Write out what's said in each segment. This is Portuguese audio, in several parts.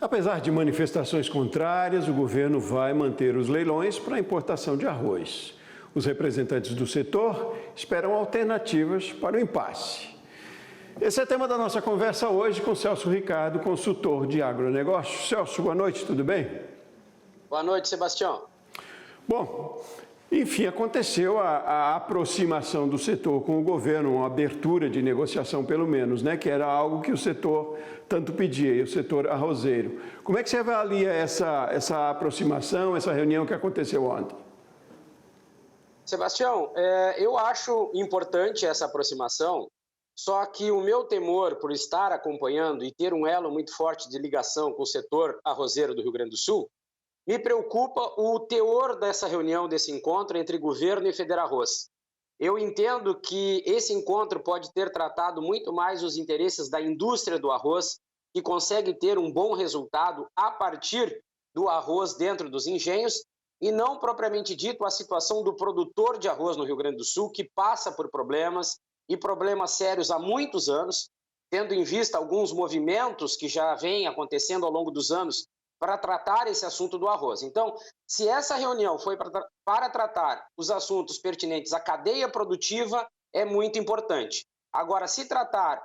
Apesar de manifestações contrárias, o governo vai manter os leilões para a importação de arroz. Os representantes do setor esperam alternativas para o impasse. Esse é o tema da nossa conversa hoje com Celso Ricardo, consultor de agronegócio. Celso, boa noite, tudo bem? Boa noite, Sebastião. Bom, enfim, aconteceu a aproximação do setor com o governo, uma abertura de negociação pelo menos, né? Que era algo que o setor tanto pedia, e o setor arrozeiro. Como é que você avalia essa aproximação, essa reunião que aconteceu ontem? Sebastião, eu acho importante essa aproximação, só que o meu temor por estar acompanhando e ter um elo muito forte de ligação com o setor arrozeiro do Rio Grande do Sul, me preocupa o teor dessa reunião, desse encontro entre governo e Federarroz. Eu entendo que esse encontro pode ter tratado muito mais os interesses da indústria do arroz, que consegue ter um bom resultado a partir do arroz dentro dos engenhos, e não propriamente dito a situação do produtor de arroz no Rio Grande do Sul, que passa por problemas, e problemas sérios há muitos anos, tendo em vista alguns movimentos que já vêm acontecendo ao longo dos anos para tratar esse assunto do arroz. Então, se essa reunião foi para tratar os assuntos pertinentes à cadeia produtiva, é muito importante. Agora, se tratar,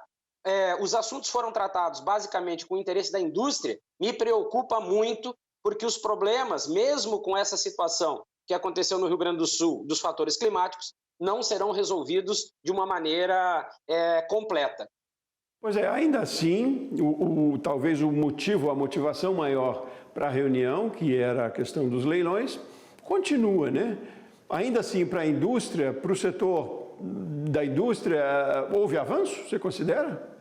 os assuntos foram tratados basicamente com o interesse da indústria, me preocupa muito, porque os problemas, mesmo com essa situação que aconteceu no Rio Grande do Sul, dos fatores climáticos, não serão resolvidos de uma maneira completa. Pois é, ainda assim, talvez a motivação maior para a reunião, que era a questão dos leilões, continua, né? Ainda assim, para a indústria, para o setor da indústria, houve avanço, você considera?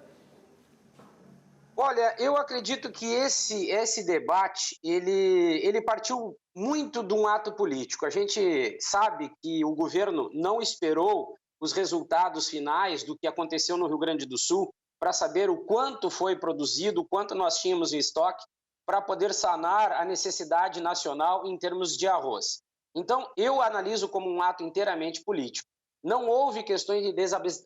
Olha, eu acredito que esse debate, ele partiu muito de um ato político. A gente sabe que o governo não esperou os resultados finais do que aconteceu no Rio Grande do Sul para saber o quanto foi produzido, o quanto nós tínhamos em estoque, para poder sanar a necessidade nacional em termos de arroz. Então, eu analiso como um ato inteiramente político. Não houve questões de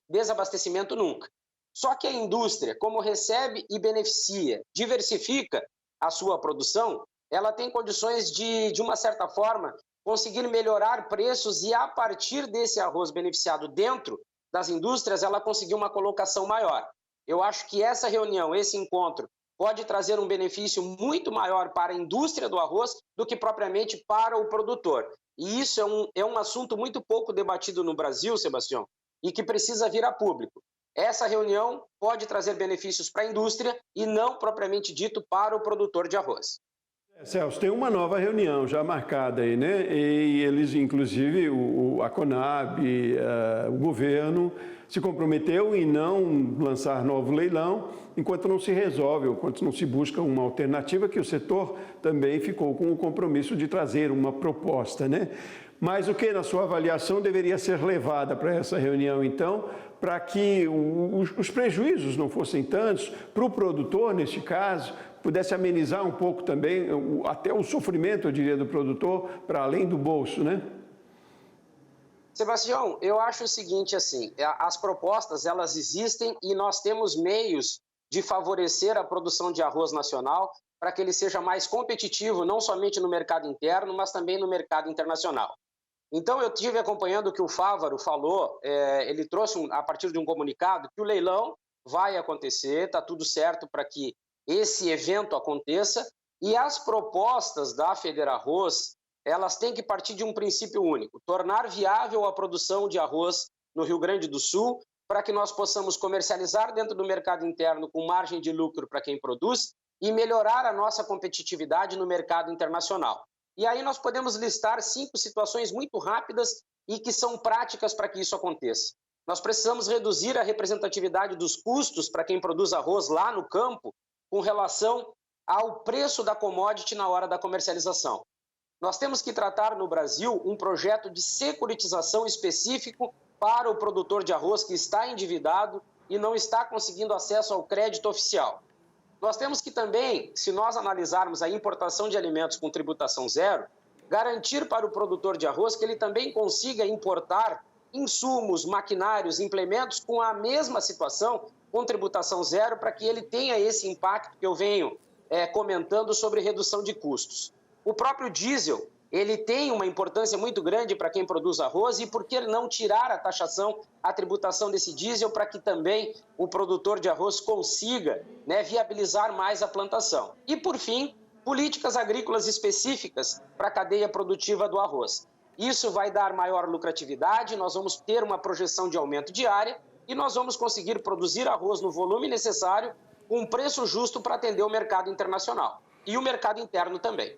desabastecimento nunca. Só que a indústria, como recebe e beneficia, diversifica a sua produção, ela tem condições de uma certa forma, conseguir melhorar preços e, a partir desse arroz beneficiado dentro das indústrias, ela conseguir uma colocação maior. Eu acho que essa reunião, esse encontro, pode trazer um benefício muito maior para a indústria do arroz do que propriamente para o produtor. E isso é um assunto muito pouco debatido no Brasil, Sebastião, e que precisa vir a público. Essa reunião pode trazer benefícios para a indústria e não propriamente dito para o produtor de arroz. Celso, tem uma nova reunião já marcada aí, né? E eles, inclusive, a Conab, o governo, se comprometeu em não lançar novo leilão enquanto não se resolve, enquanto não se busca uma alternativa, que o setor também ficou com o compromisso de trazer uma proposta, né? Mas o que, na sua avaliação, deveria ser levada para essa reunião, então, para que os prejuízos não fossem tantos, para o produtor, neste caso, pudesse amenizar um pouco também, até o sofrimento, eu diria, do produtor, para além do bolso, né? Sebastião, eu acho o seguinte, assim, as propostas, elas existem e nós temos meios de favorecer a produção de arroz nacional para que ele seja mais competitivo, não somente no mercado interno, mas também no mercado internacional. Então, eu estive acompanhando o que o Fávaro falou, ele trouxe, a partir de um comunicado, que o leilão vai acontecer, está tudo certo para que esse evento aconteça, e as propostas da Federarroz, elas têm que partir de um princípio único: tornar viável a produção de arroz no Rio Grande do Sul, para que nós possamos comercializar dentro do mercado interno com margem de lucro para quem produz e melhorar a nossa competitividade no mercado internacional. E aí nós podemos listar 5 situações muito rápidas e que são práticas para que isso aconteça. Nós precisamos reduzir a representatividade dos custos para quem produz arroz lá no campo com relação ao preço da commodity na hora da comercialização. Nós temos que tratar no Brasil um projeto de securitização específico para o produtor de arroz que está endividado e não está conseguindo acesso ao crédito oficial. Nós temos que também, se nós analisarmos a importação de alimentos com tributação zero, garantir para o produtor de arroz que ele também consiga importar insumos, maquinários, implementos com a mesma situação, com tributação zero, para que ele tenha esse impacto que eu venho comentando sobre redução de custos. O próprio diesel, ele tem uma importância muito grande para quem produz arroz, e por que não tirar a taxação, a tributação desse diesel, para que também o produtor de arroz consiga, né, viabilizar mais a plantação. E, por fim, políticas agrícolas específicas para a cadeia produtiva do arroz. Isso vai dar maior lucratividade, nós vamos ter uma projeção de aumento de área e nós vamos conseguir produzir arroz no volume necessário, com um preço justo para atender o mercado internacional e o mercado interno também.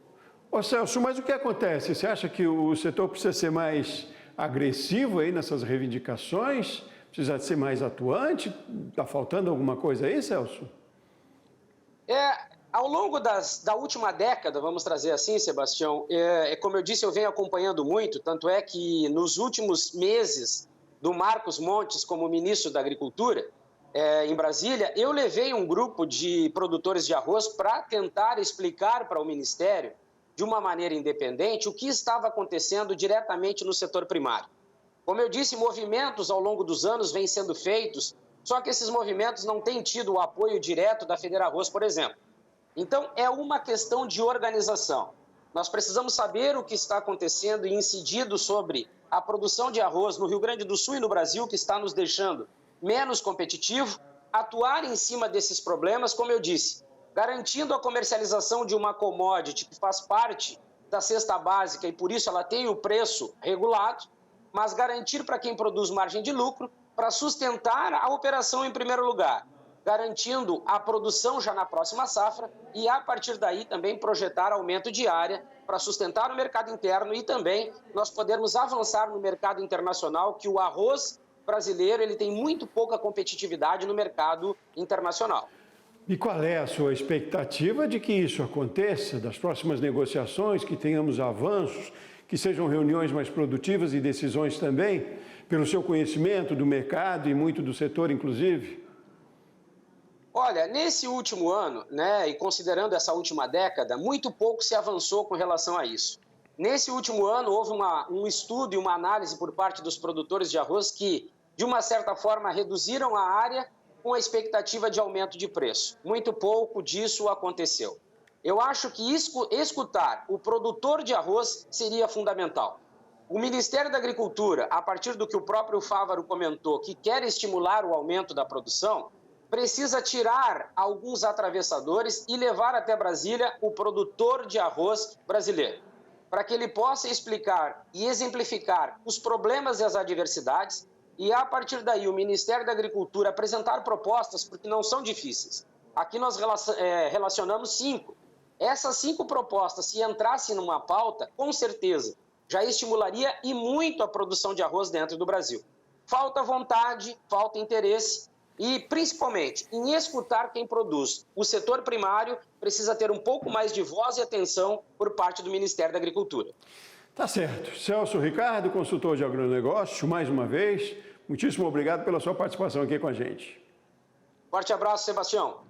Ô Celso, mas o que acontece? Você acha que o setor precisa ser mais agressivo aí nessas reivindicações? Precisa ser mais atuante? Está faltando alguma coisa aí, Celso? Ao longo da última década, vamos trazer assim, Sebastião, como eu disse, eu venho acompanhando muito, tanto é que nos últimos meses do Marcos Montes como ministro da Agricultura, em Brasília, eu levei um grupo de produtores de arroz para tentar explicar para o Ministério, de uma maneira independente, o que estava acontecendo diretamente no setor primário. Como eu disse, movimentos ao longo dos anos vêm sendo feitos, só que esses movimentos não têm tido o apoio direto da Federarroz, por exemplo. Então, é uma questão de organização. Nós precisamos saber o que está acontecendo e incidindo sobre a produção de arroz no Rio Grande do Sul e no Brasil, que está nos deixando menos competitivo, atuar em cima desses problemas, como eu disse, garantindo a comercialização de uma commodity que faz parte da cesta básica e, por isso, ela tem o preço regulado, mas garantir para quem produz margem de lucro para sustentar a operação em primeiro lugar, garantindo a produção já na próxima safra e, a partir daí, também projetar aumento de área para sustentar o mercado interno e também nós podermos avançar no mercado internacional, que o arroz brasileiro ele tem muito pouca competitividade no mercado internacional. E qual é a sua expectativa de que isso aconteça, das próximas negociações, que tenhamos avanços, que sejam reuniões mais produtivas e decisões também, pelo seu conhecimento do mercado e muito do setor, inclusive? Olha, nesse último ano, né, e considerando essa última década, muito pouco se avançou com relação a isso. Nesse último ano, houve um estudo e uma análise por parte dos produtores de arroz que, de uma certa forma, reduziram a área com a expectativa de aumento de preço. Muito pouco disso aconteceu. Eu acho que escutar o produtor de arroz seria fundamental. O Ministério da Agricultura, a partir do que o próprio Fávaro comentou, que quer estimular o aumento da produção, precisa tirar alguns atravessadores e levar até Brasília o produtor de arroz brasileiro, para que ele possa explicar e exemplificar os problemas e as adversidades, e, a partir daí, o Ministério da Agricultura apresentar propostas, porque não são difíceis. Aqui nós relacionamos 5. Essas 5 propostas, se entrassem numa pauta, com certeza, já estimularia e muito a produção de arroz dentro do Brasil. Falta vontade, falta interesse e, principalmente, em escutar quem produz. O setor primário precisa ter um pouco mais de voz e atenção por parte do Ministério da Agricultura. Tá certo. Celso Ricardo, consultor de agronegócio, mais uma vez, muitíssimo obrigado pela sua participação aqui com a gente. Forte abraço, Sebastião.